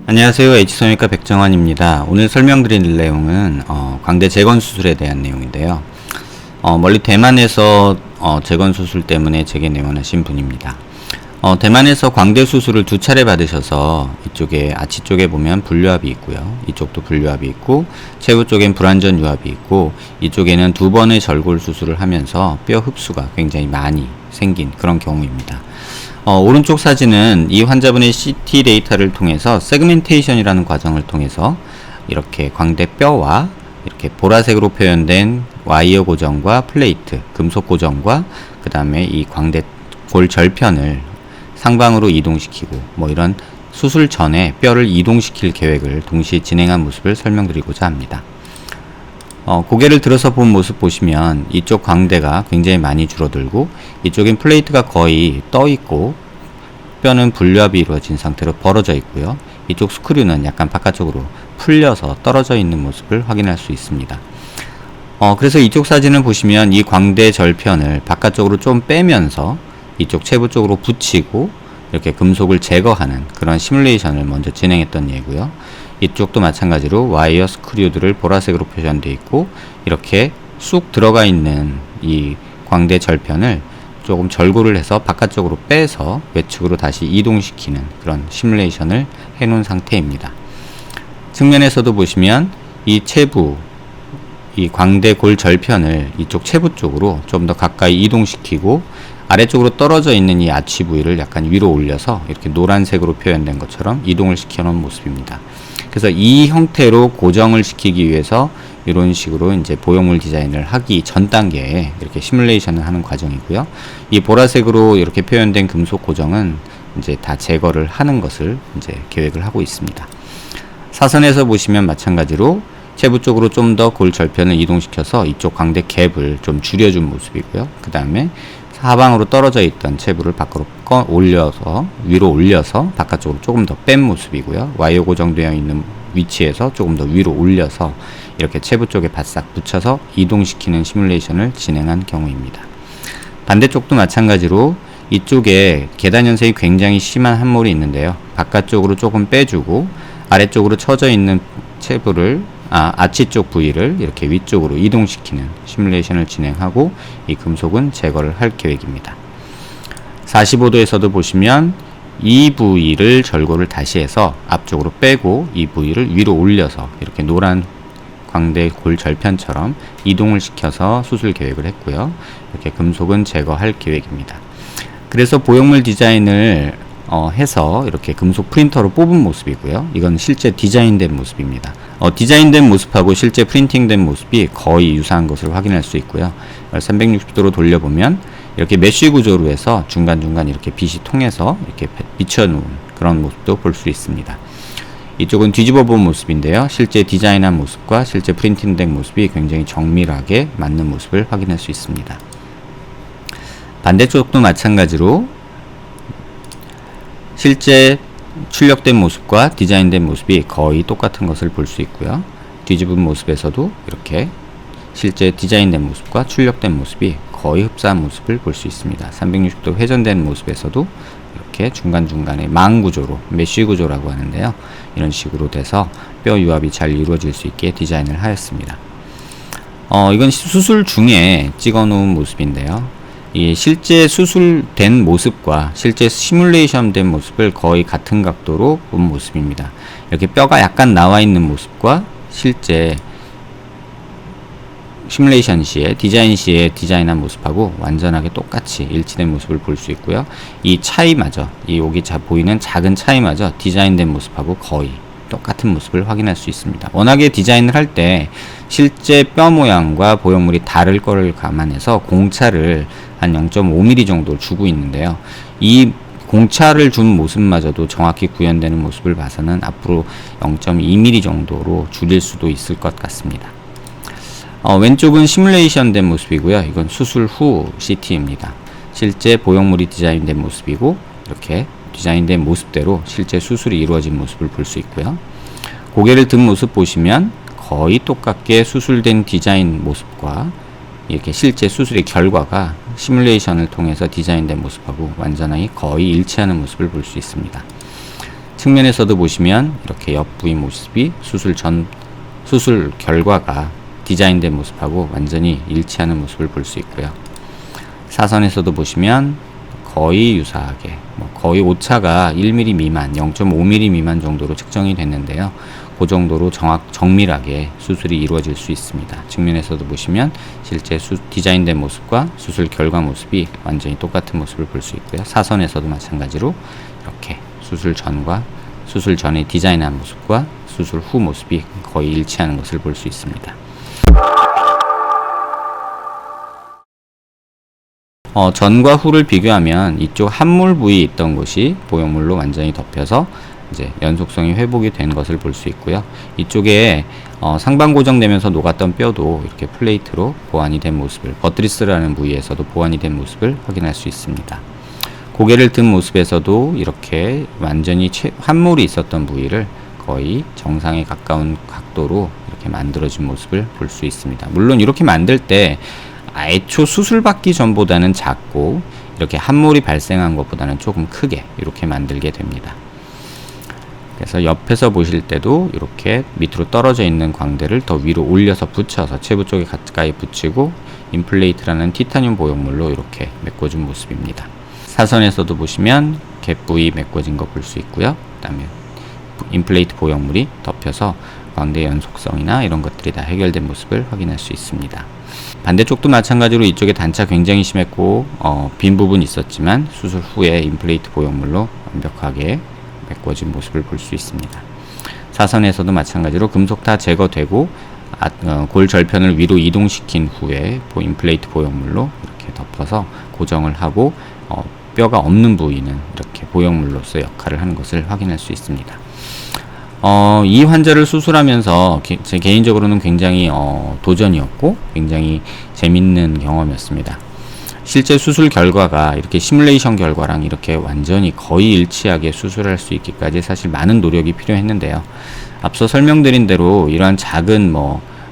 안녕하세요. H성형외과 백정환입니다. 오늘 설명드릴 내용은 광대 재건 수술에 대한 내용인데요. 멀리 대만에서 재건 수술 때문에 제게 내원하신 분입니다. 대만에서 광대 수술을 2차례 받으셔서 이쪽에 아치 쪽에 보면 분류압이 있고요. 이쪽도 분류압이 있고 체부 쪽엔 불완전 유압이 있고 이쪽에는 2번의 절골 수술을 하면서 뼈 흡수가 굉장히 많이 생긴 그런 경우입니다. 오른쪽 사진은 이 환자분의 CT 데이터를 통해서 세그멘테이션이라는 과정을 통해서 이렇게 광대 뼈와 이렇게 보라색으로 표현된 와이어 고정과 플레이트, 금속 고정과 그 다음에 이 광대 골 절편을 상방으로 이동시키고 이런 수술 전에 뼈를 이동시킬 계획을 동시에 진행한 모습을 설명드리고자 합니다. 고개를 들어서 본 모습 보시면 이쪽 광대가 굉장히 많이 줄어들고 이쪽엔 플레이트가 거의 떠 있고 뼈는 분류압이 이루어진 상태로 벌어져 있고요. 이쪽 스크류는 약간 바깥쪽으로 풀려서 떨어져 있는 모습을 확인할 수 있습니다. 그래서 이쪽 사진을 보시면 이 광대 절편을 바깥쪽으로 좀 빼면서 이쪽 체부 쪽으로 붙이고 이렇게 금속을 제거하는 그런 시뮬레이션을 먼저 진행했던 예고요. 이쪽도 마찬가지로 와이어 스크류들을 보라색으로 표현되어 있고 이렇게 쑥 들어가 있는 이 광대 절편을 조금 절골을 해서 바깥쪽으로 빼서 외측으로 다시 이동시키는 그런 시뮬레이션을 해놓은 상태입니다. 측면에서도 보시면 이 체부, 이 광대 골 절편을 이쪽 체부 쪽으로 좀 더 가까이 이동시키고 아래쪽으로 떨어져 있는 이 아치 부위를 약간 위로 올려서 이렇게 노란색으로 표현된 것처럼 이동을 시켜 놓은 모습입니다. 그래서 이 형태로 고정을 시키기 위해서 이런 식으로 이제 보형물 디자인을 하기 전 단계에 이렇게 시뮬레이션을 하는 과정이고요. 이 보라색으로 이렇게 표현된 금속 고정은 이제 다 제거를 하는 것을 이제 계획을 하고 있습니다. 사선에서 보시면 마찬가지로 체부 쪽으로 좀 더 골 절편을 이동시켜서 이쪽 광대 갭을 좀 줄여준 모습이고요. 그 다음에 하방으로 떨어져 있던 체부를 밖으로 올려서 위로 올려서 바깥쪽으로 조금 더 뺀 모습이고요. 와이어 고정되어 있는 위치에서 조금 더 위로 올려서 이렇게 체부 쪽에 바싹 붙여서 이동시키는 시뮬레이션을 진행한 경우입니다. 반대쪽도 마찬가지로 이쪽에 계단 현상이 굉장히 심한 함몰이 있는데요. 바깥쪽으로 조금 빼주고 아래쪽으로 처져 있는 체부를 아치 쪽 부위를 이렇게 위쪽으로 이동시키는 시뮬레이션을 진행하고 이 금속은 제거를 할 계획입니다. 45도에서도 보시면 이 부위를 절골을 다시 해서 앞쪽으로 빼고 이 부위를 위로 올려서 이렇게 노란 광대 골 절편처럼 이동을 시켜서 수술 계획을 했고요. 이렇게 금속은 제거할 계획입니다. 그래서 보형물 디자인을 해서 이렇게 금속 프린터로 뽑은 모습이고요. 이건 실제 디자인된 모습입니다. 디자인된 모습하고 실제 프린팅된 모습이 거의 유사한 것을 확인할 수 있고요. 360도로 돌려보면 이렇게 메쉬 구조로 해서 중간중간 이렇게 빛이 통해서 이렇게 비춰놓은 그런 모습도 볼 수 있습니다. 이쪽은 뒤집어 본 모습인데요. 실제 디자인한 모습과 실제 프린팅된 모습이 굉장히 정밀하게 맞는 모습을 확인할 수 있습니다. 반대쪽도 마찬가지로 실제 출력된 모습과 디자인된 모습이 거의 똑같은 것을 볼 수 있고요. 뒤집은 모습에서도 이렇게 실제 디자인된 모습과 출력된 모습이 거의 흡사한 모습을 볼 수 있습니다. 360도 회전된 모습에서도 이렇게 중간중간에 망 구조로, 메쉬 구조라고 하는데요. 이런 식으로 돼서 뼈 유압이 잘 이루어질 수 있게 디자인을 하였습니다. 이건 수술 중에 찍어 놓은 모습인데요. 이 실제 수술된 모습과 실제 시뮬레이션 된 모습을 거의 같은 각도로 본 모습입니다. 이렇게 뼈가 약간 나와 있는 모습과 실제 시뮬레이션 시에 디자인 시에 디자인한 모습하고 완전하게 똑같이 일치된 모습을 볼 수 있고요. 이 차이마저, 이 여기 보이는 작은 차이마저 디자인된 모습하고 거의 똑같은 모습을 확인할 수 있습니다. 워낙에 디자인을 할 때 실제 뼈 모양과 보형물이 다를 거를 감안해서 공차를 한 0.5mm 정도 주고 있는데요. 이 공차를 준 모습마저도 정확히 구현되는 모습을 봐서는 앞으로 0.2mm 정도로 줄일 수도 있을 것 같습니다. 왼쪽은 시뮬레이션 된 모습이고요. 이건 수술 후 CT입니다. 실제 보형물이 디자인된 모습이고 이렇게 디자인된 모습대로 실제 수술이 이루어진 모습을 볼 수 있고요. 고개를 든 모습 보시면 거의 똑같게 수술된 디자인 모습과 이렇게 실제 수술의 결과가 시뮬레이션을 통해서 디자인된 모습하고 완전히 거의 일치하는 모습을 볼 수 있습니다. 측면에서도 보시면 이렇게 옆 부위 모습이 수술 결과가 디자인된 모습하고 완전히 일치하는 모습을 볼 수 있고요. 사선에서도 보시면 거의 유사하게 거의 오차가 1mm 미만, 0.5mm 미만 정도로 측정이 됐는데요. 그 정도로 정밀하게 수술이 이루어질 수 있습니다. 측면에서도 보시면 실제 디자인된 모습과 수술 결과 모습이 완전히 똑같은 모습을 볼 수 있고요. 사선에서도 마찬가지로 이렇게 수술 전에 디자인한 모습과 수술 후 모습이 거의 일치하는 것을 볼 수 있습니다. 전과 후를 비교하면 이쪽 함몰 부위에 있던 곳이 보형물로 완전히 덮여서 이제 연속성이 회복이 된 것을 볼 수 있고요. 이쪽에 상방 고정되면서 녹았던 뼈도 이렇게 플레이트로 보완이 된 모습을, 버트리스라는 부위에서도 보완이 된 모습을 확인할 수 있습니다. 고개를 든 모습에서도 이렇게 완전히 함몰이 있었던 부위를 거의 정상에 가까운 각도로 이렇게 만들어진 모습을 볼 수 있습니다. 물론 이렇게 만들 때 애초 수술받기 전보다는 작고 이렇게 함몰이 발생한 것보다는 조금 크게 이렇게 만들게 됩니다. 그래서 옆에서 보실 때도 이렇게 밑으로 떨어져 있는 광대를 더 위로 올려서 붙여서 체부 쪽에 가까이 붙이고 인플레이트라는 티타늄 보형물로 이렇게 메꿔준 모습입니다. 사선에서도 보시면 갭 부위 메꿔진 거 볼 수 있고요. 그 다음에 인플레이트 보형물이 덮여서 광대 연속성이나 이런 것들이 다 해결된 모습을 확인할 수 있습니다. 반대쪽도 마찬가지로 이쪽에 단차 굉장히 심했고 빈 부분이 있었지만 수술 후에 인플레이트 보형물로 완벽하게 메꿔진 모습을 볼 수 있습니다. 사선에서도 마찬가지로 금속 다 제거되고 골 절편을 위로 이동시킨 후에 인플레이트 보형물로 이렇게 덮어서 고정을 하고 뼈가 없는 부위는 이렇게 보형물로서 역할을 하는 것을 확인할 수 있습니다. 이 환자를 수술하면서 제 개인적으로는 굉장히 도전이었고 굉장히 재밌는 경험이었습니다. 실제 수술 결과가 이렇게 시뮬레이션 결과랑 이렇게 완전히 거의 일치하게 수술할 수 있기까지 사실 많은 노력이 필요했는데요. 앞서 설명드린 대로 이러한 작은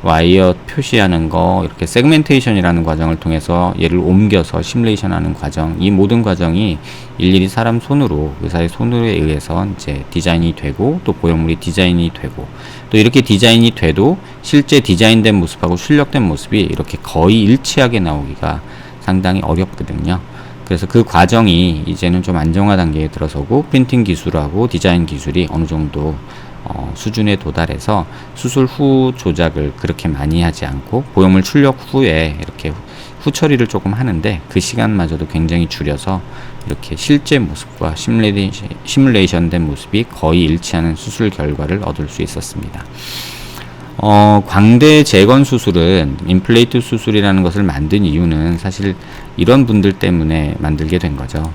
와이어 표시하는 거, 이렇게 세그멘테이션이라는 과정을 통해서 얘를 옮겨서 시뮬레이션 하는 과정, 이 모든 과정이 일일이 사람 손으로, 의사의 손으로에 의해서 이제 디자인이 되고, 또 보형물이 디자인이 되고, 또 이렇게 디자인이 돼도 실제 디자인된 모습하고 출력된 모습이 이렇게 거의 일치하게 나오기가 상당히 어렵거든요. 그래서 그 과정이 이제는 좀 안정화 단계에 들어서고, 프린팅 기술하고 디자인 기술이 어느 정도 수준에 도달해서 수술 후 조작을 그렇게 많이 하지 않고 보형물 출력 후에 이렇게 후 처리를 조금 하는데 그 시간마저도 굉장히 줄여서 이렇게 실제 모습과 시뮬레이션 된 모습이 거의 일치하는 수술 결과를 얻을 수 있었습니다. 광대 재건 수술은 임플레이트 수술이라는 것을 만든 이유는 사실 이런 분들 때문에 만들게 된 거죠.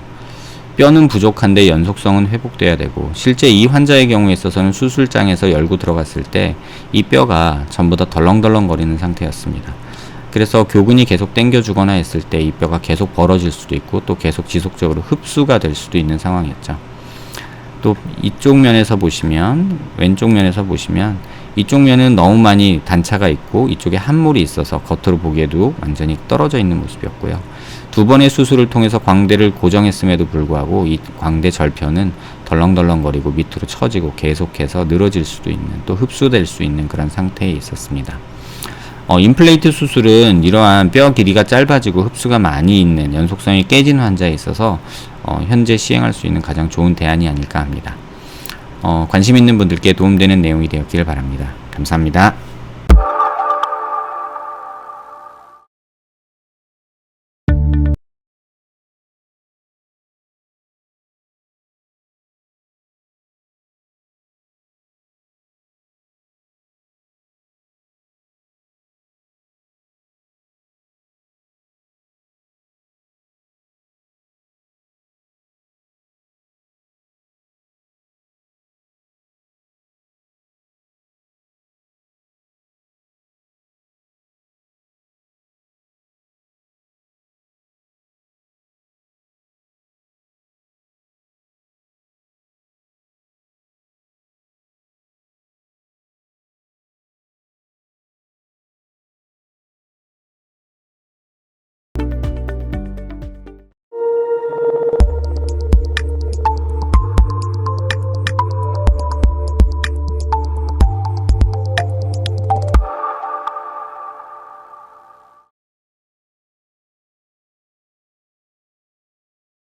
뼈는 부족한데 연속성은 회복돼야 되고, 실제 이 환자의 경우에 있어서는 수술장에서 열고 들어갔을 때 이 뼈가 전부 다 덜렁덜렁 거리는 상태였습니다. 그래서 교근이 계속 당겨주거나 했을 때 이 뼈가 계속 벌어질 수도 있고 또 계속 지속적으로 흡수가 될 수도 있는 상황이었죠. 또 이쪽 면에서 보시면, 왼쪽 면에서 보시면 이쪽 면은 너무 많이 단차가 있고 이쪽에 함몰이 있어서 겉으로 보기에도 완전히 떨어져 있는 모습이었고요. 두 번의 수술을 통해서 광대를 고정했음에도 불구하고 이 광대 절편은 덜렁덜렁거리고 밑으로 처지고 계속해서 늘어질 수도 있는, 또 흡수될 수 있는 그런 상태에 있었습니다. 임플레이트 수술은 이러한 뼈 길이가 짧아지고 흡수가 많이 있는, 연속성이 깨진 환자에 있어서 현재 시행할 수 있는 가장 좋은 대안이 아닐까 합니다. 관심 있는 분들께 도움되는 내용이 되었기를 바랍니다. 감사합니다.